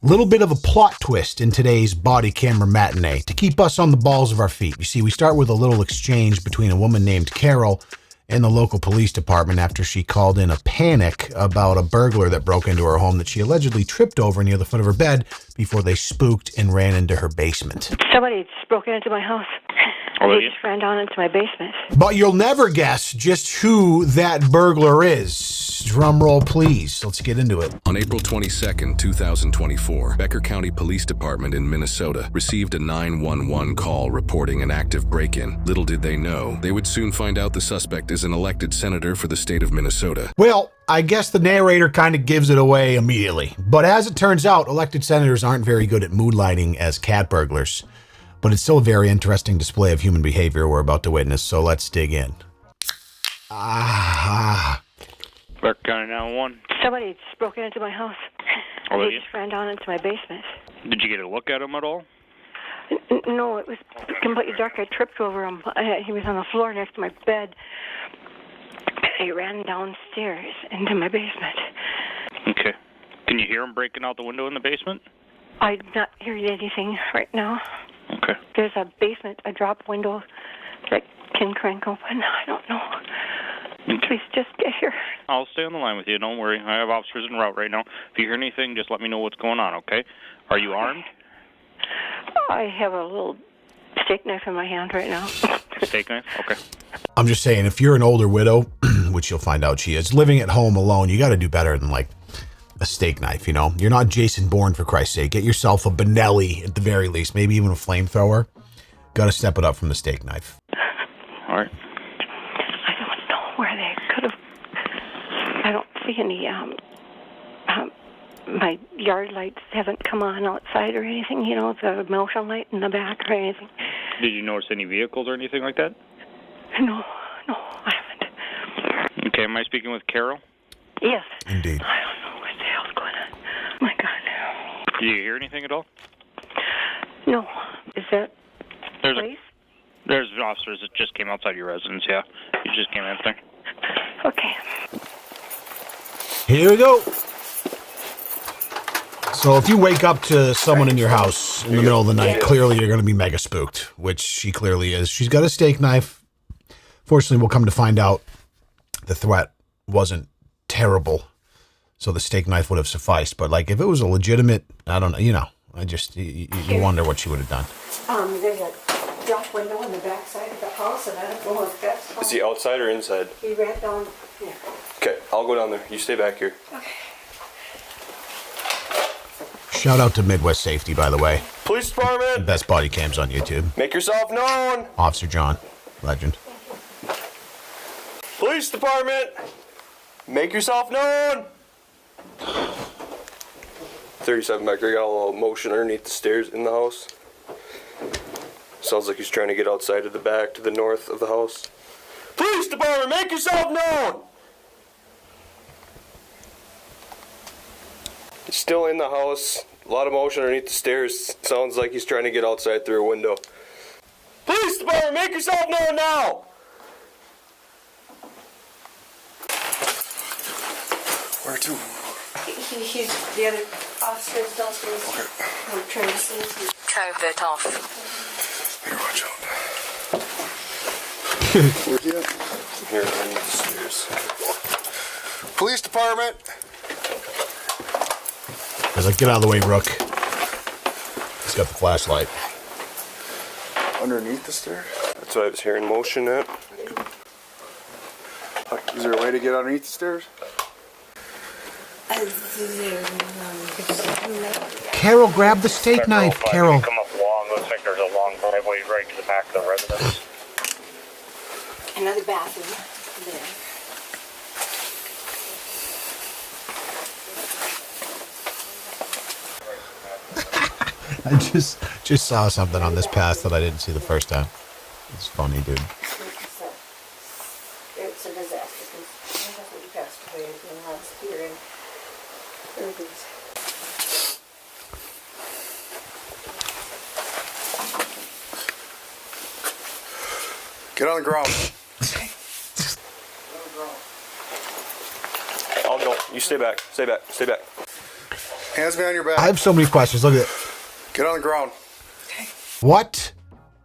Little bit of a plot twist in today's body camera matinee to keep us on the balls of our feet. You see, we start with a little exchange between a woman named Carol and the local police department after she called in a panic about a burglar that broke into her home that she allegedly tripped over near the foot of her bed before they spooked and ran into her basement. Somebody just broke into my house. They just ran down into my basement. But you'll never guess just who that burglar is. Drum roll, please. Let's get into it. On April 22nd, 2024, Becker County Police Department in Minnesota received a 911 call reporting an active break-in. Little did they know, they would soon find out the suspect is an elected senator for the state of Minnesota. Well, I guess the narrator kind of gives it away immediately. But as it turns out, elected senators aren't very good at moonlighting as cat burglars. But it's still a very interesting display of human behavior we're about to witness, so let's dig in. Becker County 911. Somebody just broke into my house. They just ran down into my basement. Did you get a look at him at all? No, it was completely dark. I tripped over him. He was on the floor next to my bed. He ran downstairs into my basement. Okay. Can you hear him breaking out the window in the basement? I'm not hearing anything right now. Okay. There's a basement, a drop window that can crank open. I don't know. Okay. Please just get here. I'll stay on the line with you. Don't worry. I have officers en route right now. If you hear anything, just let me know what's going on, okay? Are you armed? I have a little steak knife in my hand right now. Steak knife? Okay. I'm just saying, if you're an older widow, which you'll find out she is, living at home alone, you got to do better than like a steak knife, you know? You're not Jason Bourne, for Christ's sake. Get yourself a Benelli at the very least, maybe even a flamethrower. Got to step it up from the steak knife. All right. I don't know where they could have. I don't see any. My yard lights haven't come on outside or anything. You know, the motion light in the back or anything. Did you notice any vehicles or anything like that? No, I haven't. Okay. Am I speaking with Carol? Yes. Indeed. I don't know what the hell's going on. My God. Did you hear anything at all? No. Is that place? There's officers that just came outside your residence, yeah. You just came in there. Okay. Here we go. So if you wake up to someone in your house in the middle of the night, clearly you're going to be mega spooked, which she clearly is. She's got a steak knife. Fortunately, we'll come to find out the threat wasn't terrible, so the steak knife would have sufficed. But like, if it was a legitimate, I don't know, you know, you wonder what she would have done. There's a drop window in the back side of the house, and I don't know if that's... Is he outside or inside? He ran down here. Okay, I'll go down there. You stay back here. Okay. Shout out to Midwest Safety, by the way. Police Department! Best body cams on YouTube. Make yourself known! Officer John, legend. Police Department! Make yourself known! 37 back there, got a little motion underneath the stairs in the house. Sounds like he's trying to get outside of the back to the north of the house. Police Department, make yourself known! He's still in the house. A lot of motion underneath the stairs. Sounds like he's trying to get outside through a window. Police Department, make yourself known now! Where to? He's the other officer's downstairs. Okay. I'm trying to see if he's... COVID off. Here, watch out. Where's he at? Here, underneath the stairs. Police Department! I was like, get out of the way, Rook. He's got the flashlight. Underneath the stairs? That's what I was hearing motion at. Is there a way to get underneath the stairs? Carol, grab the steak knife, Carol. Come up long. Looks like there's a long driveway right to the back of the residence. Another bathroom there. I just saw something on this path that I didn't see the first time. It's funny, dude. It's a disaster because my husband passed away in the last year and everything's... Get on the ground. I'll go. You stay back. Stay back. Stay back. Hands behind your back. I have so many questions. Look at it. Get on the ground. What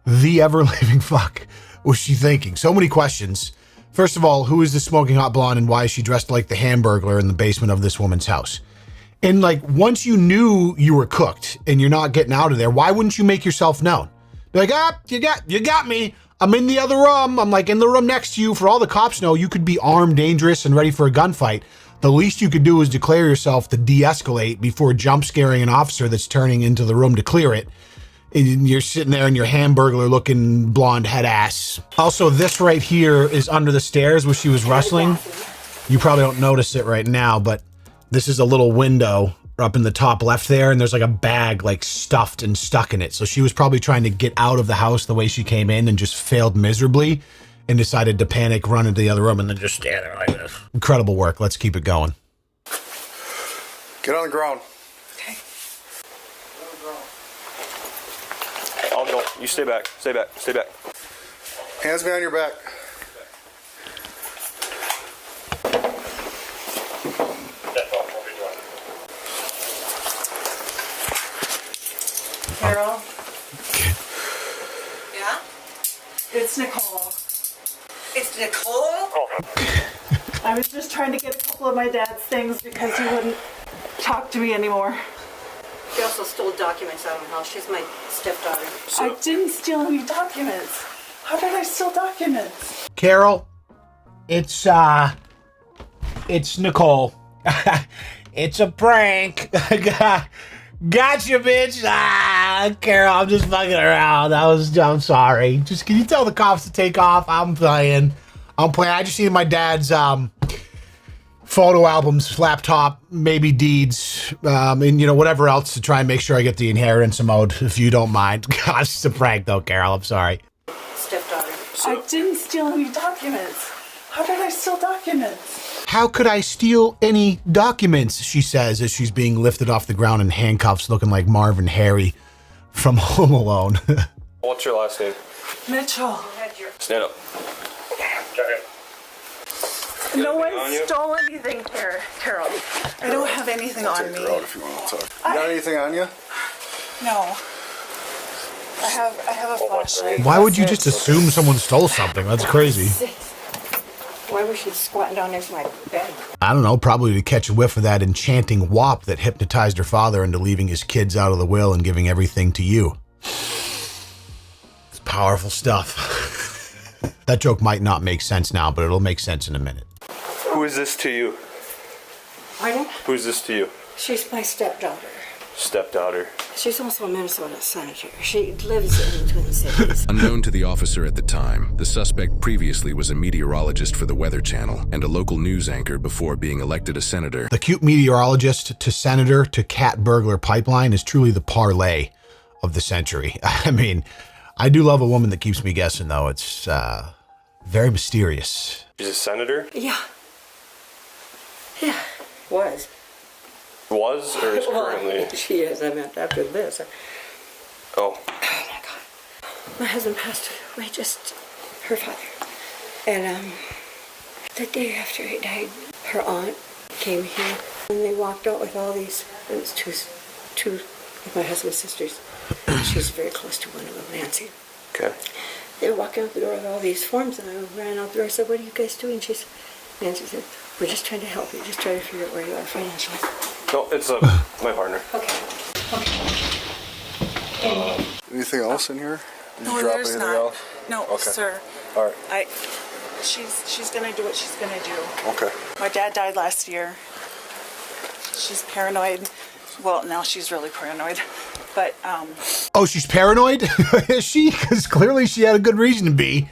the ever-living fuck was she thinking? So many questions. First of all, who is this smoking hot blonde and why is she dressed like the Hamburglar in the basement of this woman's house? And like, once you knew you were cooked and you're not getting out of there, why wouldn't you make yourself known? Be like, you got me. I'm in the other room. I'm like in the room next to you. For all the cops know, you could be armed, dangerous, and ready for a gunfight. The least you could do is declare yourself to de-escalate before jump scaring an officer that's turning into the room to clear it. And you're sitting there in your Hamburglar looking blonde head ass. Also, this right here is under the stairs where she was wrestling. You probably don't notice it right now, but this is a little window up in the top left there, and there's like a bag like stuffed and stuck in it. So she was probably trying to get out of the house the way she came in and just failed miserably and decided to panic, run into the other room, and then just stand there like this. Incredible work. Let's keep it going. Get on the ground. I'll go. You stay back. Stay back. Stay back. Hands behind your back. Carol? Yeah? It's Nicole. It's Nicole? I was just trying to get a couple of my dad's things because he wouldn't talk to me anymore. She also stole documents out of my house. She's my stepdaughter. I didn't steal any documents. How did I steal documents? Carol, it's Nicole. It's a prank. Gotcha, bitch. Carol, I'm just fucking around. I'm sorry. Just, can you tell the cops to take off? I'm playing. I just need my dad's photo albums, laptop, maybe deeds, and whatever else to try and make sure I get the inheritance mode, if you don't mind. God, it's a prank though, Carol. I'm sorry. Stepdaughter. I didn't steal any documents. How did I steal documents? How could I steal any documents, she says, as she's being lifted off the ground in handcuffs looking like Marvin Harry from Home Alone. What's your last name? Mitchell. Stand up. No one stole anything here, Carol. I don't have anything on me. Take her out if you want to talk. You got anything on you? No. I have a flashlight. Why would you just assume someone stole something? That's crazy. Why was she squatting down next to my bed? I don't know, probably to catch a whiff of that enchanting wop that hypnotized her father into leaving his kids out of the will and giving everything to you. It's powerful stuff. That joke might not make sense now, but it'll make sense in a minute. Who is this to you? Pardon? Who is this to you? She's my stepdaughter. Stepdaughter. She's also a Minnesota senator. She lives in the Twin Cities. Unknown to the officer at the time, the suspect previously was a meteorologist for the Weather Channel and a local news anchor before being elected a senator. The cute meteorologist to senator to cat burglar pipeline is truly the parlay of the century. I mean, I do love a woman that keeps me guessing, though. It's very mysterious. She's a senator? Yeah. Yeah. Was. Was or is currently? She is. I meant after this. Oh. Oh my God. My husband passed away, just her father. And the day after he died, her aunt came here and they walked out with all these, it was two of my husband's sisters. She's very close to one of them, Nancy. Okay. They were walking out the door with all these forms and I ran out the door. I said, "What are you guys doing?" Nancy said, "We're just trying to help you, just trying to figure out where you are financially." No, it's my partner. Okay. Anything else in here? Did you No, drop there's anything not. else? No, Okay. sir. All right. She's gonna do what she's gonna do. Okay. My dad died last year. She's paranoid. Well, now she's really paranoid. But, Oh, she's paranoid? Is she? Because clearly she had a good reason to be.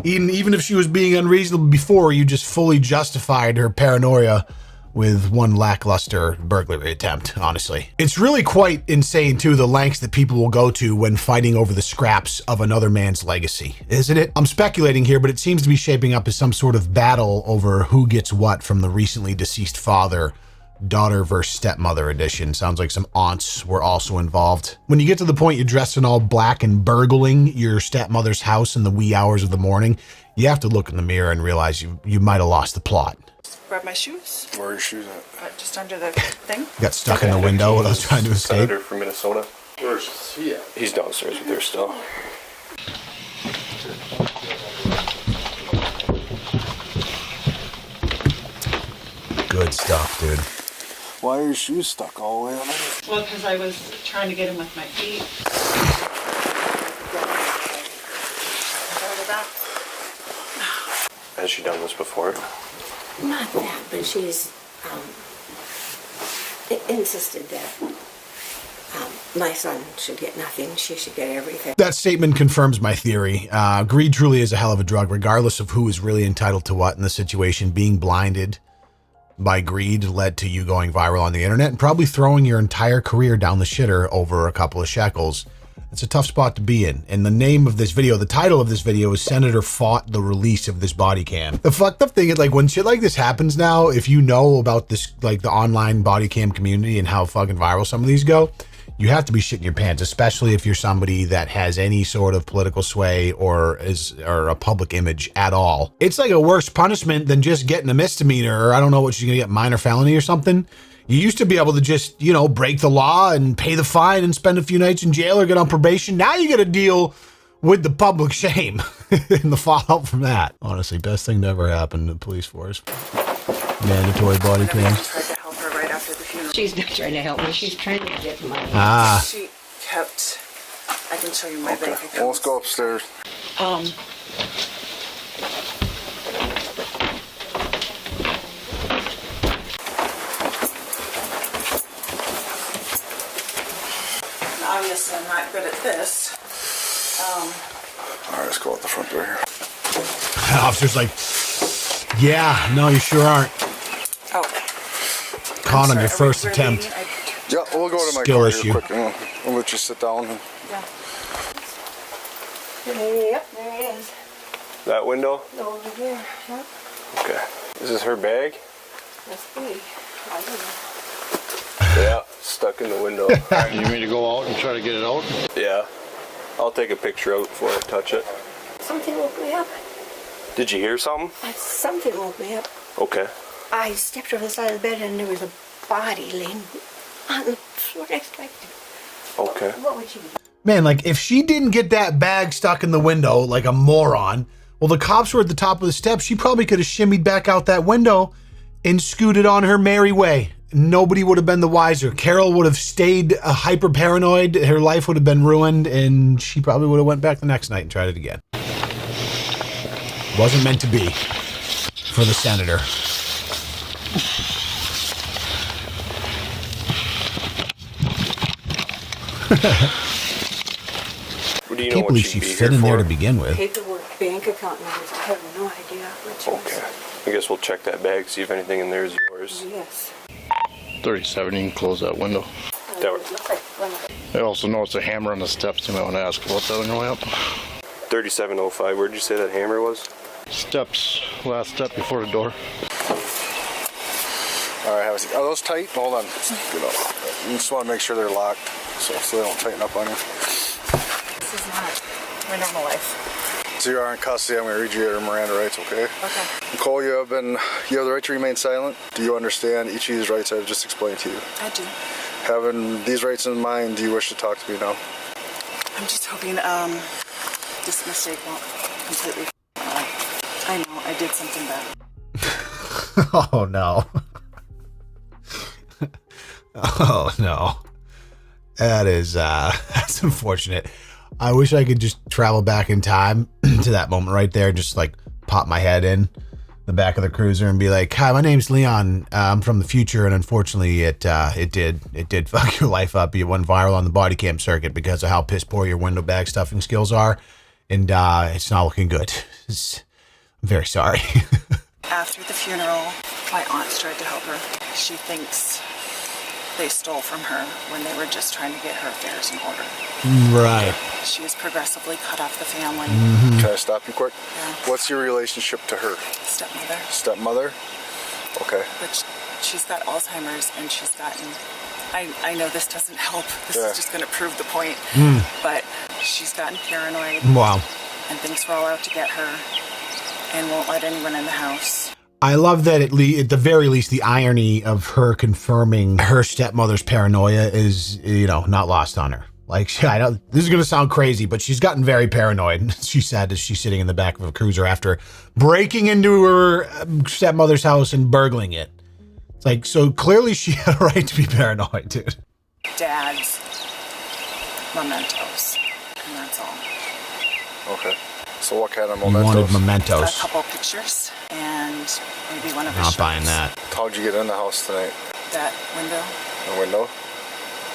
Even if she was being unreasonable before, you just fully justified her paranoia with one lackluster burglary attempt, honestly. It's really quite insane, too, the lengths that people will go to when fighting over the scraps of another man's legacy, isn't it? I'm speculating here, but it seems to be shaping up as some sort of battle over who gets what from the recently deceased father daughter versus stepmother edition. Sounds like some aunts were also involved. When you get to the point you're dressed in all black and burgling your stepmother's house in the wee hours of the morning, you have to look in the mirror and realize you might have lost the plot. Grab my shoes. Where are your shoes at? Just under the thing. Got stuck in the window while I was trying to escape. Senator from Minnesota. Where's he at? He's downstairs with her still. Good stuff, dude. Why are your shoes stuck all the way on there? Well, because I was trying to get them with my feet. Has she done this before? Not that, but she's insisted that my son should get nothing. She should get everything. That statement confirms my theory. Greed truly is a hell of a drug, regardless of who is really entitled to what in the situation. Being blinded by greed led to you going viral on the internet and probably throwing your entire career down the shitter over a couple of shekels. It's a tough spot to be in. And the name of this video, the title of this video is Senator Fought the Release of This Body Cam. The fucked up thing is, like, when shit like this happens now, if you know about this, like the online body cam community and how fucking viral some of these go, you have to be shitting your pants, especially if you're somebody that has any sort of political sway or a public image at all. It's like a worse punishment than just getting a misdemeanor, or I don't know what you're gonna get, minor felony or something. You used to be able to just, you know, break the law and pay the fine and spend a few nights in jail or get on probation. Now you got to deal with the public shame and the fallout from that. Honestly, best thing to ever happen to the police force. Mandatory body cams. Tried to help her right after the funeral. She's not trying to help me. She's trying to get money. She kept. I can show you my bank account. Well, let's go upstairs. Obviously, I'm not good at this. All right, let's go out the front door here. The officer's like, yeah, no, you sure aren't. Oh. Caught on your first attempt. Yeah, we'll go to my Skill car issue. here quick and we'll let you sit down. And... Yeah. Yep, there it is. That window? Over here. Yep. Okay. Is this her bag? Must be. I don't know. Yeah, stuck in the window. You mean to go out and try to get it out? Yeah. I'll take a picture out before I touch it. Something woke me up. Did you hear something? Something woke me up. Okay. I stepped over the side of the bed and there was a body laying on the floor next to me. Okay. What would you do? Man, like, if she didn't get that bag stuck in the window like a moron, well, the cops were at the top of the steps. She probably could have shimmied back out that window and scooted on her merry way. Nobody would have been the wiser. Carol would have stayed hyper paranoid. Her life would have been ruined, and she probably would have went back the next night and tried it again. Wasn't meant to be for the senator. Do you I know can't what believe she'd she be fit here in there for? to begin with. Paperwork, bank account numbers. I have no idea what she Okay. I guess we'll check that bag, see if anything in there is yours. Yes. 37, you can close that window. That would- I also noticed a hammer on the steps. You might want to ask about that on your way up. 3705, where'd you say that hammer was? Steps, last step before the door. All right, have a seat. Are those tight? Hold on. Get up. You just want to make sure they're locked so they don't tighten up on you. This is not my normal life. So you are in custody. I'm going to read you your Miranda rights, okay? Okay. Nicole, you have the right to remain silent. Do you understand each of these rights I've just explained to you? I do. Having these rights in mind, do you wish to talk to me now? I'm just hoping this mistake won't completely. I know I did something bad. Oh, no. Oh, no. That is, that's unfortunate. I wish I could just travel back in time to that moment right there, just like pop my head in the back of the cruiser and be like, "Hi, my name's Leon. I'm from the future, and unfortunately, it did fuck your life up. You went viral on the body cam circuit because of how piss poor your window bag stuffing skills are, and it's not looking good. I'm very sorry." After the funeral, my aunt tried to help her. She thinks they stole from her when they were just trying to get her affairs in order. Right. She was progressively cut off the family. Can I stop you quick? Yeah. What's your relationship to her? Stepmother, Stepmother? Okay. which she's got Alzheimer's, and she's gotten, I know this doesn't help. This is just going to prove the point. But she's gotten paranoid. Wow. And thinks we're all out to get her and won't let anyone in the house. I love that at the very least, the irony of her confirming her stepmother's paranoia is, not lost on her. Like, this is going to sound crazy, but she's gotten very paranoid, she said, as she's sitting in the back of a cruiser after breaking into her stepmother's house and burgling it. It's like, so clearly she had a right to be paranoid, dude. Dad's mementos, and that's all. Okay. So what kind of You mementos? wanted mementos. A couple pictures and maybe one of his Not buying shirts. that. How'd you get in the house tonight? That window The window?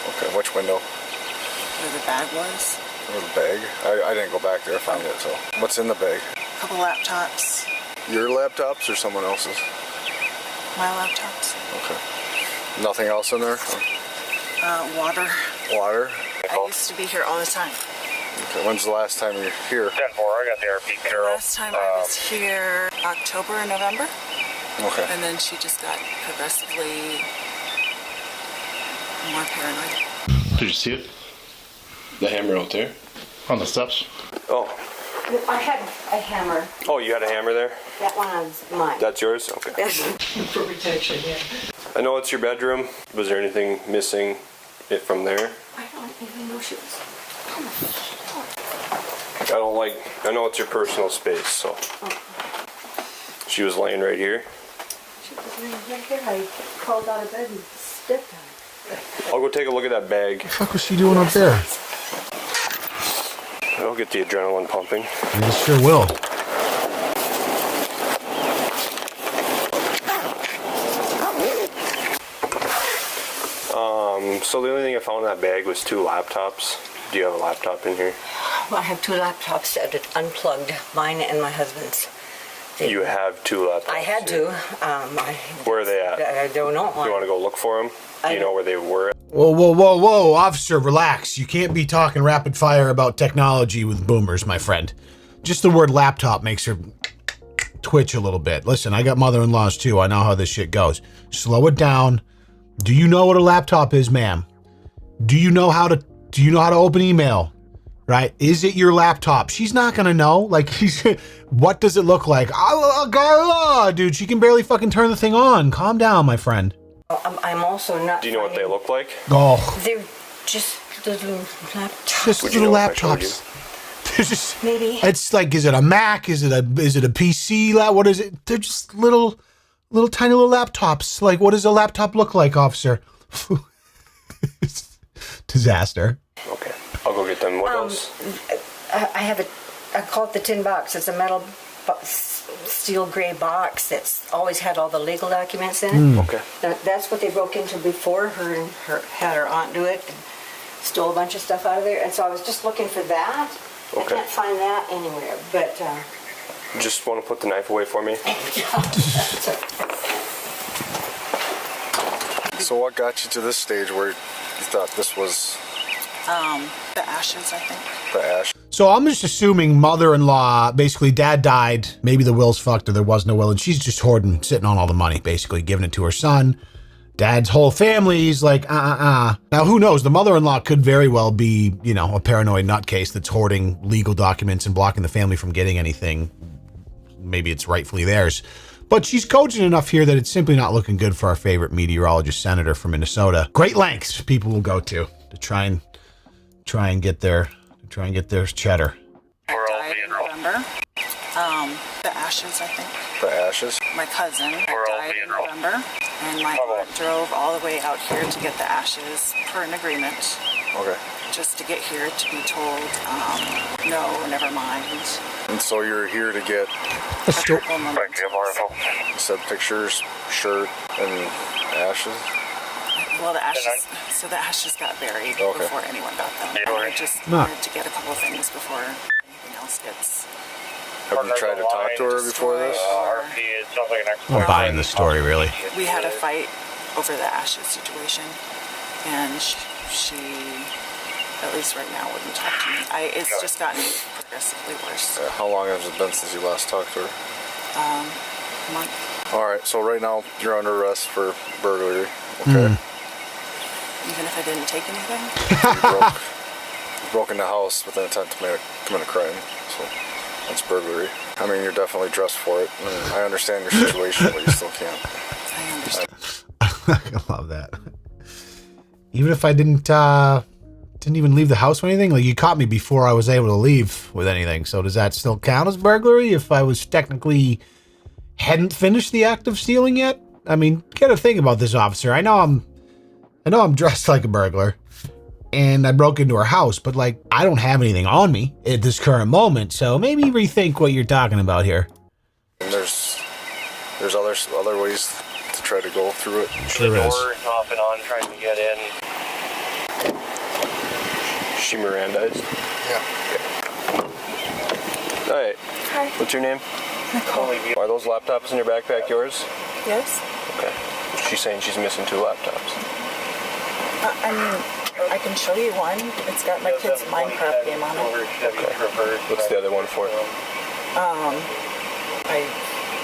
Okay, which window? where the bag was. Or the bag? I didn't go back there to find it, so. What's in the bag? A couple laptops. Your laptops or someone else's? My laptops. Okay. Nothing else in there? Water. Water? I used to be here all the time. Okay, when's the last time you were here? 10-4, I got the RP The last time I was here, October or November. Okay. And then she just got progressively more paranoid. Did you see it? The hammer out there. On the steps? Oh. I had a hammer. Oh, you had a hammer there? That one's mine. That's yours? Okay. For protection, yeah. I know it's your bedroom. Was there anything missing from there? I don't even know she was. I know it's your personal space, so. She was laying right here. She was laying right here. I crawled out of bed and stepped on it. I'll go take a look at that bag. What the fuck was she doing up there? I'll get the adrenaline pumping. You sure will. So the only thing I found in that bag was 2 laptops. Do you have a laptop in here? Well, I have 2 laptops that are unplugged, mine and my husband's. You have 2 laptops. I had to. Where are they at? I don't know. You want to go look for them? Do you know where they were? Whoa, officer, relax. You can't be talking rapid fire about technology with boomers, my friend. Just the word laptop makes her twitch a little bit. Listen, I got mother-in-laws too. I know how this shit goes. Slow it down. Do you know what a laptop is, ma'am? Do you know how to open email? Right? Is it your laptop? She's not gonna know. Like, what does it look like? Dude, she can barely fucking turn the thing on. Calm down, my friend. I'm also not. Do you know what they look like? Oh, They're just little laptops. just Would you little know if I showed laptops. They're just, Maybe. it's like, is it a Mac? Is it a PC? What is it? They're just little tiny little laptops. Like, what does a laptop look like, officer? Disaster. Okay. I'll go get them. What else? I have I call it the tin box. It's a metal steel gray box that's always had all the legal documents in it. Okay. That's what they broke into before. Had her aunt do it and stole a bunch of stuff out of there. And so I was just looking for that. I Okay. can't find that anywhere. But Just want to put the knife away for me? So what got you to this stage where you thought this was The ashes, I think. the ash? So I'm just assuming mother-in-law, basically dad died, maybe the will's fucked or there was no will, and she's just hoarding, sitting on all the money, basically giving it to her son. Dad's whole family's like, Now, who knows? The mother-in-law could very well be, a paranoid nutcase that's hoarding legal documents and blocking the family from getting anything. Maybe it's rightfully theirs. But she's cogent enough here that it's simply not looking good for our favorite meteorologist senator from Minnesota. Great lengths people will go to try and get their cheddar. I died in November. The ashes, I think. The ashes? My cousin died in November, and my aunt drove all the way out here to get the ashes per an agreement, Okay. just to get here to be told, no, never mind. And so you're here to get, Well, no, you said pictures, shirt, and ashes? well, the ashes got buried Okay. before anyone got them. I just wanted to get a couple things before anything else gets Have you tried to talk to her before this? I'm not buying this story, really. We had a fight over the ashes situation, and she at least right now, wouldn't talk to me. It's just gotten progressively worse. How long has it been since you last talked to her? A month. All right, so right now you're under arrest for burglary. Okay. Even if I didn't take anything? You broke in the house with an intent to commit a crime. So that's burglary. I mean, you're definitely dressed for it. I understand your situation, but you still can't. I understand. I love that. Even if I didn't even leave the house or anything, like you caught me before I was able to leave with anything. So does that still count as burglary if I was technically hadn't finished the act of stealing yet? I mean, you gotta think about this, officer. I know I'm dressed like a burglar and I broke into her house, but like I don't have anything on me at this current moment. So maybe rethink what you're talking about here. And there's other ways to try to go through it. Sure the is. door off and on trying to get in. She Mirandized? Yeah. Alright. Hi. What's your name? Nicole. Are those laptops in your backpack yours? Yes? Okay. She's saying she's missing 2 laptops. I mean, I can show you one. It's got my kid's Minecraft game on it. Okay. What's the other one for? I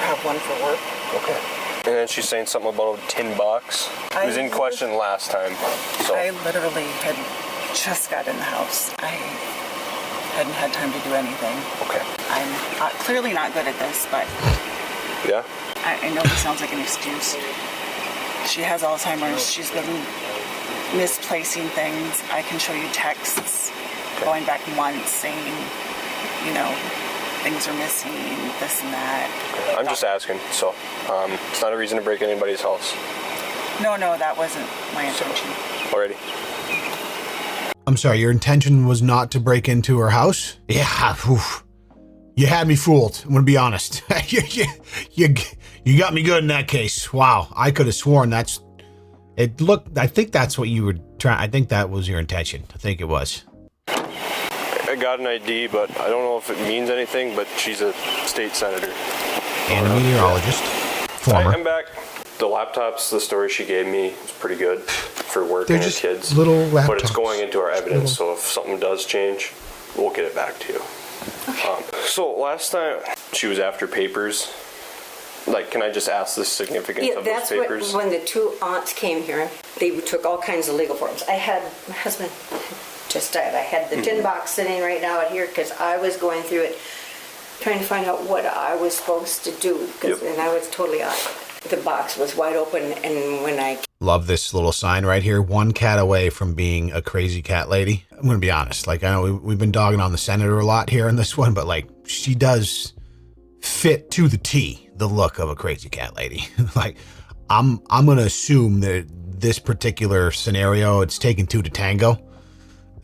have one for work. Okay. And then she's saying something about a tin box. It was in question last time. So I literally had just got in the house. I hadn't had time to do anything. okay. I'm clearly not good at this, but Yeah? I know this sounds like an excuse. She has Alzheimer's. She's been misplacing things. I can show you texts going back months saying, you know, things are missing, this and that. Okay. I'm just asking, so it's not a reason to break anybody's house. No, that wasn't my intention. Already. I'm sorry, your intention was not to break into her house? Yeah, oof. You had me fooled. I'm gonna be honest. You got me good in that case. Wow, I could have sworn that's. It looked. I think that's what you were trying. I think that was your intention. I think it was. I got an ID, but I don't know if it means anything. But she's a state senator And a meteorologist, former. I'm back. The laptops, the story she gave me is pretty good for work They're and her just kids. little laptops. But it's going into our evidence, so if something does change, we'll get it back to you. So last time she was after papers. Like, can I just ask the significance Yeah, of those that's papers? when the 2 aunts came here. They took all kinds of legal forms. I had my husband just died. I had the tin box sitting right now out here because I was going through it, trying to find out what I was supposed to do. And I was totally out of it. The box was wide open, and when I Love this little sign right here. 1 cat away from being a crazy cat lady. I'm going to be honest. Like, I know we've been dogging on the senator a lot here in this one, but like, she does fit to the T the look of a crazy cat lady. Like, I'm going to assume that this particular scenario, it's taken 2 to tango.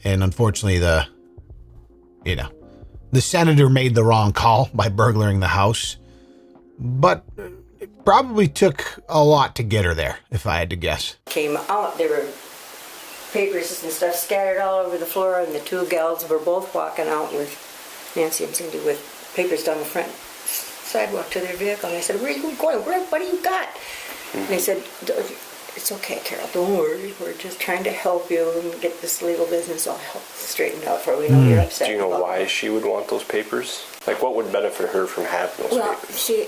And unfortunately, the senator made the wrong call by burglaring the house. But it probably took a lot to get her there, if I had to guess. came out, there were papers and stuff scattered all over the floor, and the 2 gals were both walking out with Nancy and Cindy with papers down the front sidewalk to their vehicle. And I said, "Where are you going? What do you got?" And they said, "It's okay, Carol, don't worry. We're just trying to help you and get this legal business all straightened out for we know you're upset." Do you know about why it. she would want those papers? Like, what would benefit her from having those Well, papers? she,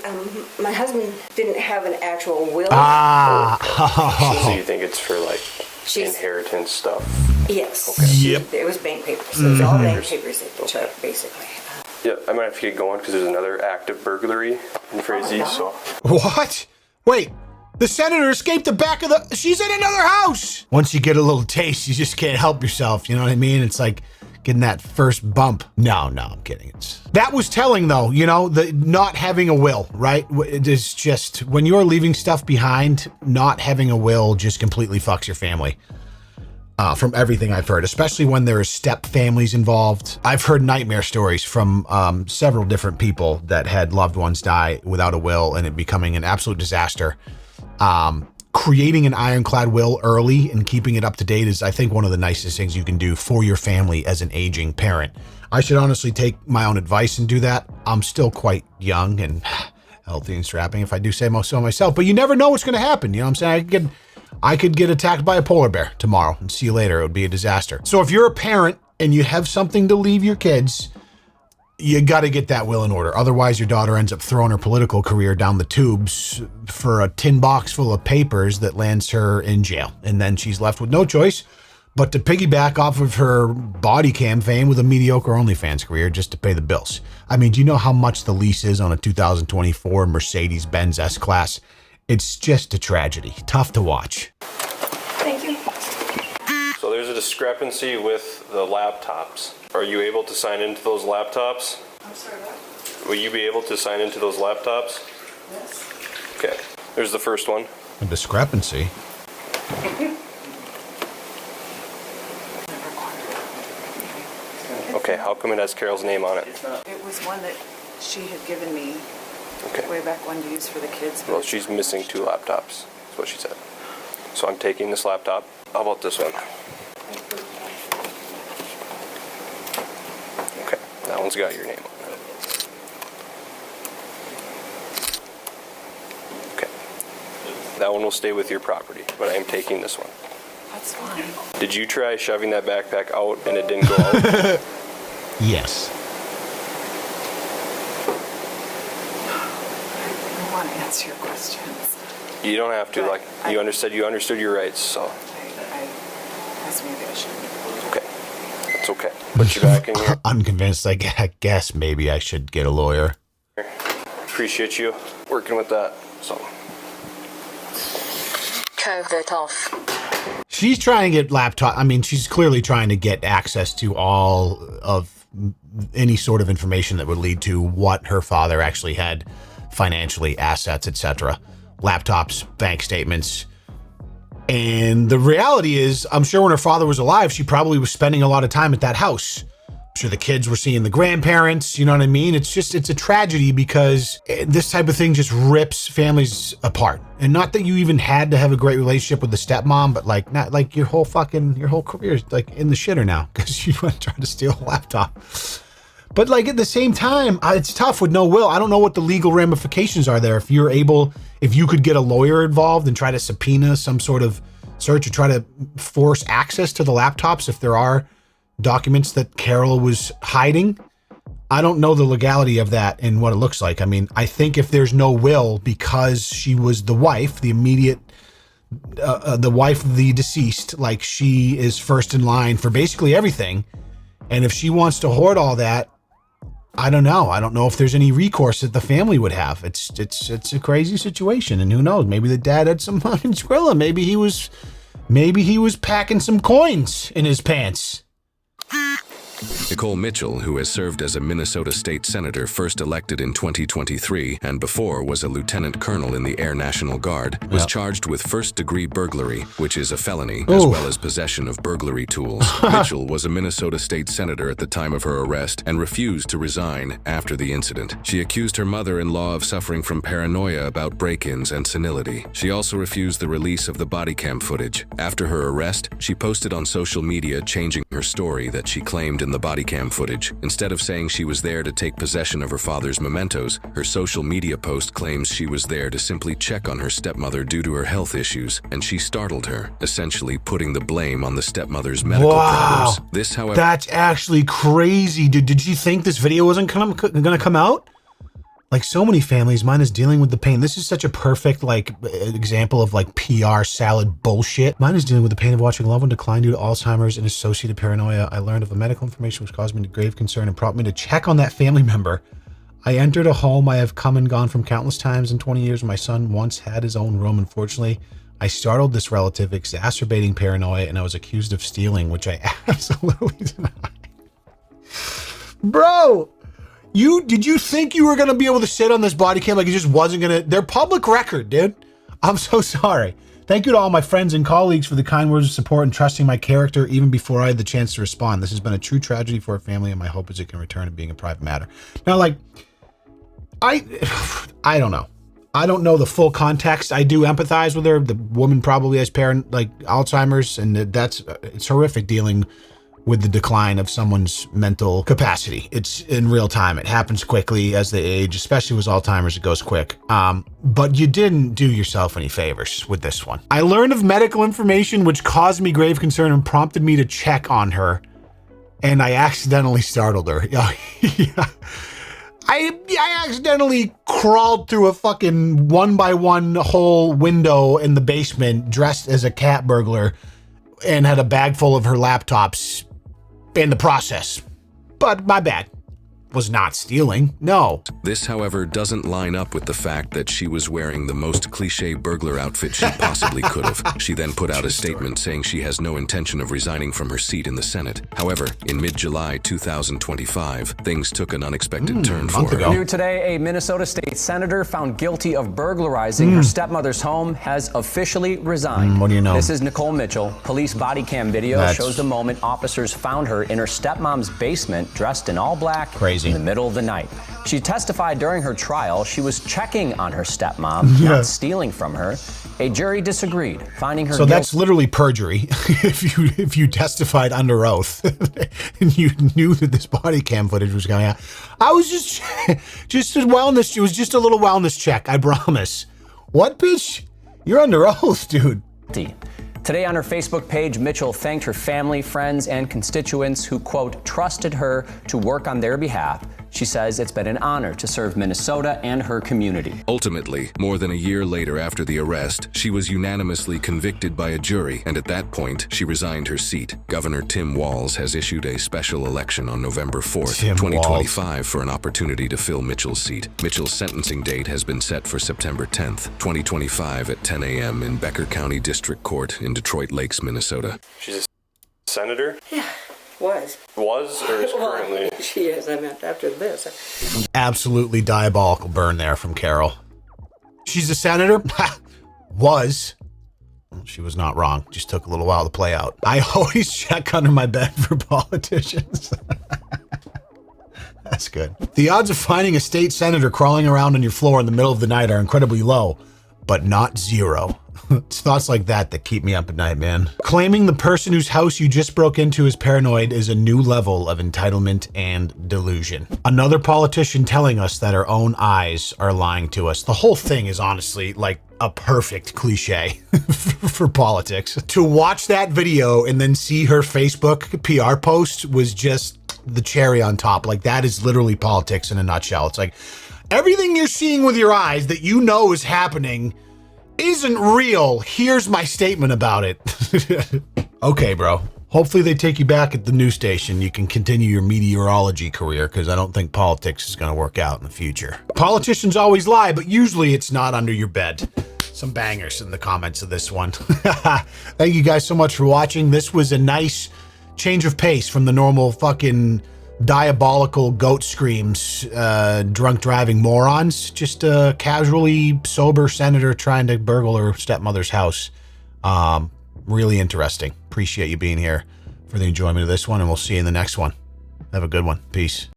my husband didn't have an actual will. So you think it's for, like, She's- inheritance stuff? Yes. Okay. Yep. It was bank papers. It was all bank papers that they took, basically. Yeah, I might have to get going because there's another active burglary in Frazee, so... What? Wait, the senator escaped the back of the... She's in another house! Once you get a little taste, you just can't help yourself, you know what I mean? It's like getting that first bump. No, I'm kidding. That was telling, though, the not having a will, right? It is just, when you're leaving stuff behind, not having a will just completely fucks your family. From everything I've heard, especially when there's step families involved. I've heard nightmare stories from several different people that had loved ones die without a will and it becoming an absolute disaster. Creating an ironclad will early and keeping it up to date is, I think, one of the nicest things you can do for your family as an aging parent. I should honestly take my own advice and do that. I'm still quite young and healthy and strapping, if I do say so myself, but you never know what's going to happen. You know what I'm saying? I could get attacked by a polar bear tomorrow and see you later. It would be a disaster. So if you're a parent and you have something to leave your kids, you got to get that will in order. Otherwise, your daughter ends up throwing her political career down the tubes for a tin box full of papers that lands her in jail. And then she's left with no choice but to piggyback off of her Bodycam fame with a mediocre OnlyFans career just to pay the bills. I mean, do you know how much the lease is on a 2024 Mercedes-Benz S-Class? It's just a tragedy. Tough to watch. Thank you. So there's a discrepancy with the laptops. Are you able to sign into those laptops? I'm sorry, what? Will you be able to sign into those laptops? Yes. Okay. There's the first one. A discrepancy? Okay, how come it has Carol's name on it? It was one that she had given me Okay. way back when to use for the kids. Well, she's missing 2 laptops. That's what she said. So I'm taking this laptop. How about this one? Okay, that one's got your name on it. Okay. That one will stay with your property, but I am taking this one. That's fine. Did you try shoving that backpack out and it didn't go out? Yes. I want to answer your questions. You don't have to. Like you understood your rights, so I guess maybe I shouldn't. okay. It's okay. Put you back in here. Unconvinced. I guess maybe I should get a lawyer. Appreciate you working with that. So COVID off. She's trying to get laptop. I mean, she's clearly trying to get access to all of any sort of information that would lead to what her father actually had financially, assets, etc. Laptops, bank statements. And the reality is, I'm sure when her father was alive, she probably was spending a lot of time at that house. I'm sure the kids were seeing the grandparents, you know what I mean? It's a tragedy because this type of thing just rips families apart. And not that you even had to have a great relationship with the stepmom, but like, not like your whole career is like in the shitter now because you went trying to steal a laptop. But like at the same time, it's tough with no will. I don't know what the legal ramifications are there. If you could get a lawyer involved and try to subpoena some sort of search or try to force access to the laptops if there are documents that Carol was hiding. I don't know the legality of that and what it looks like. I mean, I think if there's no will because she was the wife, the immediate, the wife of the deceased, like she is first in line for basically everything. And if she wants to hoard all that, I don't know. I don't know if there's any recourse that the family would have. It's a crazy situation, and who knows? Maybe the dad had some fucking Skrilla. Maybe he was packing some coins in his pants. Nicole Mitchell, who has served as a Minnesota state senator first elected in 2023 and before was a lieutenant colonel in the Air National Guard, was charged with first-degree burglary, which is a felony, as well as possession of burglary tools. Mitchell was a Minnesota state senator at the time of her arrest and refused to resign after the incident. She accused her mother-in-law of suffering from paranoia about break-ins and senility. She also refused the release of the Bodycam footage. After her arrest, she posted on social media changing her story that she claimed in the Bodycam footage. Instead of saying she was there to take possession of her father's mementos, her social media post claims she was there to simply check on her stepmother due to her health issues, and she startled her, essentially putting the blame on the stepmother's medical problems. This, however, that's actually crazy, dude. Did you think this video wasn't going to come out? Like so many families, mine is dealing with the pain. This is such a perfect like example of like PR salad bullshit. Mine is dealing with the pain of watching a loved one decline due to Alzheimer's and associated paranoia. I learned of the medical information which caused me to grave concern and prompted me to check on that family member. I entered a home I have come and gone from countless times in 20 years. My son once had his own room. Unfortunately, I startled this relative, exacerbating paranoia, and I was accused of stealing, which I absolutely denied. Bro! Did you think you were going to be able to sit on this body cam like it just wasn't going to? They're public record, dude. I'm so sorry. Thank you to all my friends and colleagues for the kind words of support and trusting my character even before I had the chance to respond. This has been a true tragedy for our family, and my hope is it can return to being a private matter. Now, like, I don't know. I don't know the full context. I do empathize with her. The woman probably has Alzheimer's, and it's horrific dealing with the decline of someone's mental capacity. It's in real time. It happens quickly as they age, especially with Alzheimer's, it goes quick. But you didn't do yourself any favors with this one. I learned of medical information which caused me grave concern and prompted me to check on her. and I accidentally startled her. Yeah. I accidentally crawled through a fucking 1x1 hole window in the basement dressed as a cat burglar and had a bag full of her laptops in the process. But my bad. Was not stealing. No. This, however, doesn't line up with the fact that she was wearing the most cliche burglar outfit she possibly could have. She then put out a statement saying she has no intention of resigning from her seat in the Senate. However, in mid-July 2025, things took an unexpected turn for her. New today, a Minnesota state senator found guilty of burglarizing her stepmother's home has officially resigned. What do you know? This is Nicole Mitchell. Police body cam video shows the moment officers found her in her stepmom's basement, dressed in all black. Crazy. In the middle of the night. She testified during her trial she was checking on her stepmom, not stealing from her. A jury disagreed, finding her So that's literally perjury. if you testified under oath and you knew that this body cam footage was coming out. I was just a wellness. It was just a little wellness check. I promise. What, bitch? You're under oath, dude. Today on her Facebook page, Mitchell thanked her family, friends, and constituents who, quote, trusted her to work on their behalf. She says it's been an honor to serve Minnesota and her community. Ultimately, more than a year later after the arrest, she was unanimously convicted by a jury, and at that point, she resigned her seat. Governor Tim Walz has issued a special election on November 4th, 2025 for an opportunity to fill Mitchell's seat. Mitchell's sentencing date has been set for September 10th, 2025 at 10 a.m. in Becker County District Court in Detroit Lakes, Minnesota. She's a senator? Yeah, was. Was or is currently? She is, I meant after this. Absolutely diabolical burn there from Carol. She's a senator? Was. Well, she was not wrong. Just took a little while to play out. I always check under my bed for politicians. That's good. The odds of finding a state senator crawling around on your floor in the middle of the night are incredibly low, but not zero. It's thoughts like that that keep me up at night, man. Claiming the person whose house you just broke into is paranoid is a new level of entitlement and delusion. Another politician telling us that our own eyes are lying to us. The whole thing is honestly like a perfect cliche for politics. To watch that video and then see her Facebook PR post was just the cherry on top. Like, that is literally politics in a nutshell. It's like everything you're seeing with your eyes that you know is happening isn't real. Here's my statement about it. Okay, bro. Hopefully they take you back at the news station. You can continue your meteorology career, because I don't think politics is going to work out in the future. Politicians always lie, but usually it's not under your bed. Some bangers in the comments of this one. Thank you guys so much for watching. This was a nice change of pace from the normal fucking diabolical goat screams, drunk driving morons. Just a casually sober senator trying to burgle her stepmother's house. Really interesting. Appreciate you being here for the enjoyment of this one, and we'll see you in the next one. Have a good one. Peace.